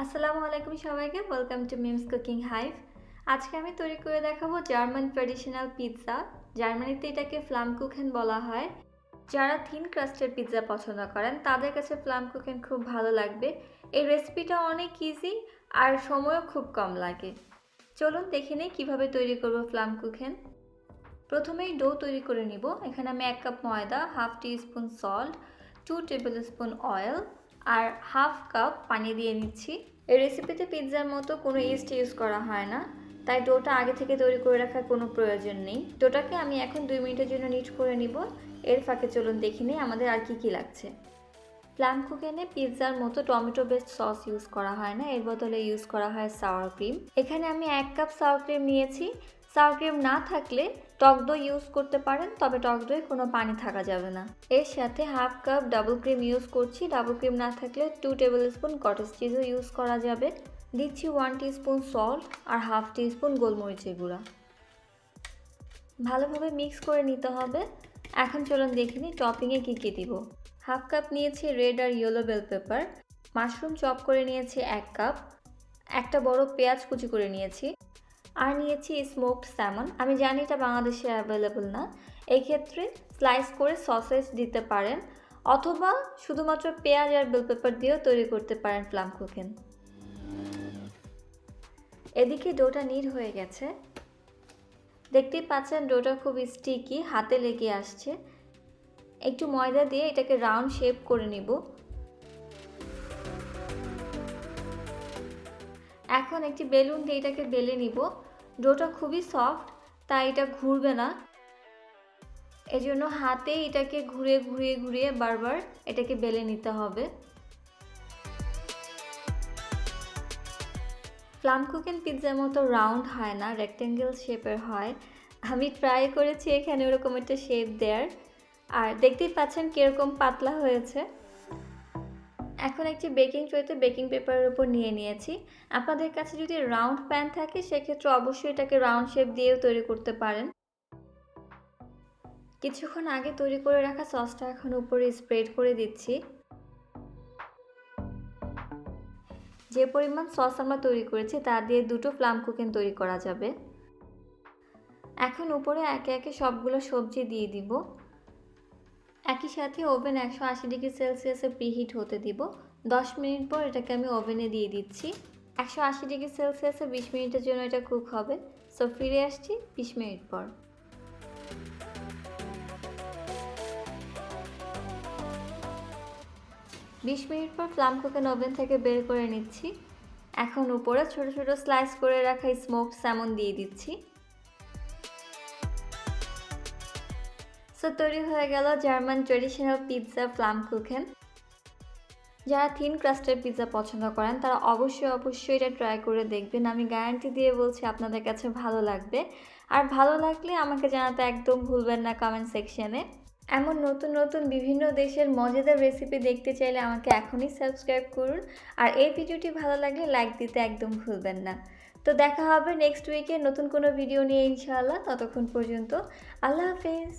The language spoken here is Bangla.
আসসালামু আলাইকুম সবাইকে, welcome to memes cooking hive. আজকে আমি তৈরি করে দেখাবো জার্মান ট্র্যাডিশনাল পিৎজা। জার্মানিতে এটাকে ফ্লামকুখেন বলা হয়। যারা থিন ক্রাস্টের পিৎজা পছন্দ করেন তাদের কাছে ফ্লামকুখেন খুব ভালো লাগবে। এই রেসিপিটা অনেক ইজি আর সময়ও খুব কম লাগে। চলুন দেখে নিই কীভাবে তৈরি করব ফ্লামকুখেন। প্রথমেই ডো তৈরি করে নিব। এখানে আমি 1 কাপ ময়দা, half teaspoon salt, 2 tablespoon oil আর হাফ কাপ পানি দিয়ে নিচ্ছি। এই রেসিপিতে পিৎজার মতো কোনো ইস্ট ইউজ করা হয় না, তাই ডোটা আগে থেকে তৈরি করে রাখার কোনো প্রয়োজন নেই। ডোটাকে আমি এখন 2 মিনিটের জন্য নিট করে নিব। এর ফাঁকে চলুন দেখে নিই আমাদের আর কি লাগছে। ফ্লামকুখেনে পিৎজার মতো টমেটো বেসড সস ইউজ করা হয় না, এর বদলে ইউজ করা হয় সাওয়ার ক্রিম। এখানে আমি 1 কাপ সাওয়ার ক্রিম নিয়েছি। সাওয়ার ক্রিম না থাকলে টক দই ইউজ করতে পারেন, তবে টক দই কোনো পানি থাকা যাবে না। এর সাথে half cup double cream use করছি। ডাবল ক্রিম না থাকলে 2 টেবিল স্পুন কটেজ চিজও ইউজ করা যাবে। দিচ্ছি 1 টিস্পুন সল্ট আর হাফ টিস্পুন গোলমরিচের গুঁড়া। ভালোভাবে মিক্স করে নিতে হবে। এখন চলুন দেখে নিই টপিংয়ে কী কী দিব। হাফ কাপ নিয়েছি রেড আর yellow bell pepper, mushroom chop করে নিয়েছি 1 কাপ, একটা বড় পেঁয়াজ কুচি করে নিয়েছি, আর নিয়েছি স্মোকড স্যামন। আমি জানি এটা বাংলাদেশে অ্যাভেলেবল না, এই ক্ষেত্রে স্লাইস করে সসেজ দিতে পারেন অথবা শুধুমাত্র পেঁয়াজ আর বেল পেপার দিয়েও তৈরি করতে পারেন ফ্লামকুখেন। এদিকে ডোটা নিট হয়ে গেছে, দেখতেই পাচ্ছেন ডোটা খুব স্টিকি, হাতে লেগে আসছে। একটু ময়দা দিয়ে এটাকে রাউন্ড শেপ করে নিব। এখন একটি বেলুন দিয়ে এটাকে বেলে নিব। ডোটা খুবই সফট, তাই এটা ঘুরবে না, এজন্য হাতে এটাকে ঘুরিয়ে ঘুরিয়ে ঘুরিয়ে বারবার এটাকে বেলে নিতে হবে। ফ্লামকুখেন পিৎজার মতো রাউন্ড হয় না, রেক্টেঙ্গেল শেপের হয়। আমি ট্রাই করেছি এখানে ওরকম একটা শেপ দেওয়ার, আর দেখতেই পাচ্ছেন কীরকম পাতলা হয়েছে। এখন একটি বেকিং ট্রেতে বেকিং পেপারের উপর নিয়ে নিয়েছি। আপনাদের কাছে যদি রাউন্ড প্যান থাকে সেক্ষেত্রে অবশ্যই এটাকে রাউন্ড শেপ দিয়েও তৈরি করতে পারেন। কিছুক্ষণ আগে তৈরি করে রাখা সসটা এখন উপরে স্প্রেড করে দিচ্ছি। যে পরিমাণ সস আমরা তৈরি করেছি তা দিয়ে 2টো ফ্লামকুখেন তৈরি করা যাবে। এখন উপরে একে একে সবগুলো সবজি দিয়ে দিব। একই সাথে ওভেন 180 ডিগ্রি সেলসিয়াসে প্রিহিট হতে দিব। 10 মিনিট পর এটাকে আমি ওভেনে দিয়ে দিচ্ছি। 180 ডিগ্রি সেলসিয়াসে 20 মিনিটের জন্য এটা কুক হবে। সো ফিরে আসছি 20 মিনিট পর। 20 মিনিট পর ফ্লামকুখেন ওভেন থেকে বের করে নিচ্ছি। এখন উপরে ছোট ছোট স্লাইস করে রাখা স্মোকড স্যামন দিয়ে দিচ্ছি। সো তৈরি হয়ে গেল জার্মান ট্র্যাডিশনাল পিৎজা ফ্লামকুখেন। যারা থিন ক্রাস্টের পিৎজা পছন্দ করেন তারা অবশ্যই এটা ট্রাই করে দেখবেন। আমি গ্যারান্টি দিয়ে বলছি আপনাদের কাছে ভালো লাগবে। আর ভালো লাগলে আমাকে জানাতে একদম ভুলবেন না কমেন্ট সেকশনে। এমন নতুন নতুন বিভিন্ন দেশের মজাদার রেসিপি দেখতে চাইলে আমাকে এখনই সাবস্ক্রাইব করুন। আর এই ভিডিওটি ভালো লাগলে লাইক দিতে একদম ভুলবেন না। তো দেখা হবে নেক্সট উইকে নতুন কোনো ভিডিও নিয়ে ইনশাআল্লাহ। ততক্ষণ পর্যন্ত আল্লাহ হাফেজ।